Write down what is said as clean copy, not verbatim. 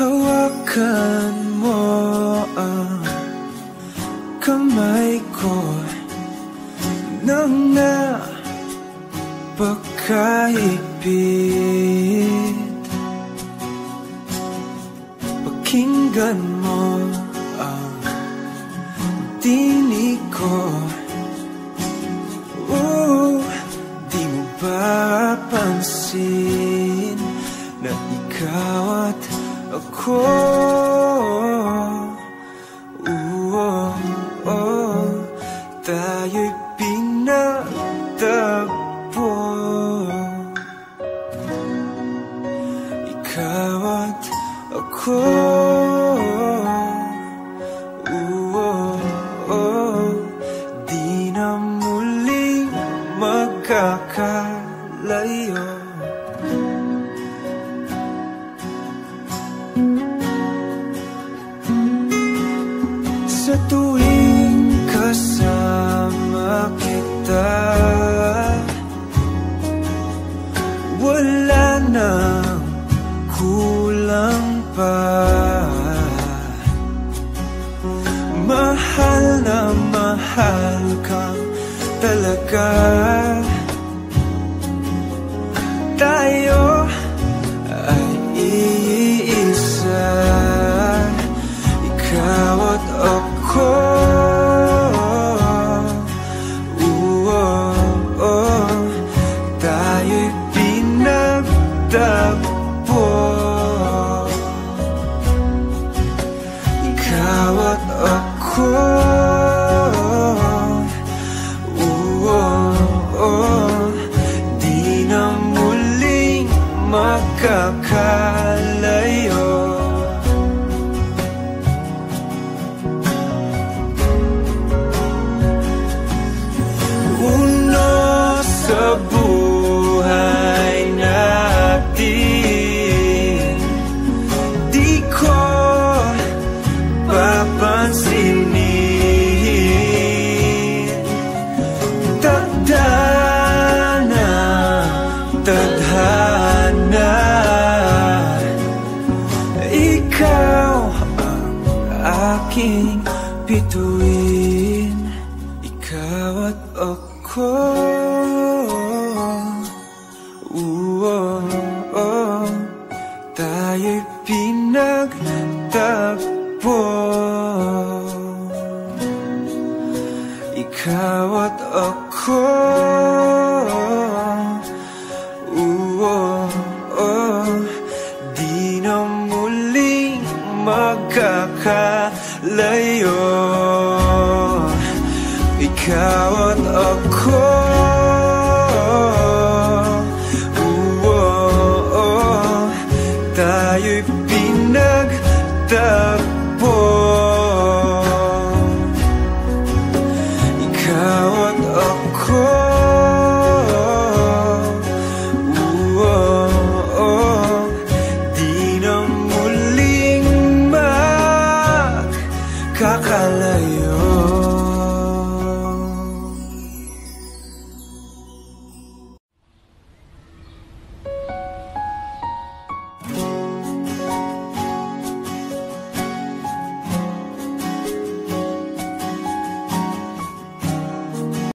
Hawakan mo ang kamay ko nang napakahigpit. Pakinggan mo ang tinig ko. Di mo ba pansin na ikaw at ako? Tayo'y pinagtagpo. Ikaw at ako. Di na muling magkakalayo. Sa tuwing kasama kita, wala nang kulang pa. Mahal na mahal kang talaga. Tayo ay iisa, ikaw at ako. Tayo'y pinagtagpo. Ikaw at ako. Di na muling magkakalayo. Sa buhay natin, di ko papansinin. Tadhana, tadhana, ikaw ang aking bituin. Ikaw at ako. Tayo'y pinagtagpo. Ikaw at ako. Di na muling magkakalayo. Ikaw at ako. Tayo'y pinagtagpo. Ikaw at ako.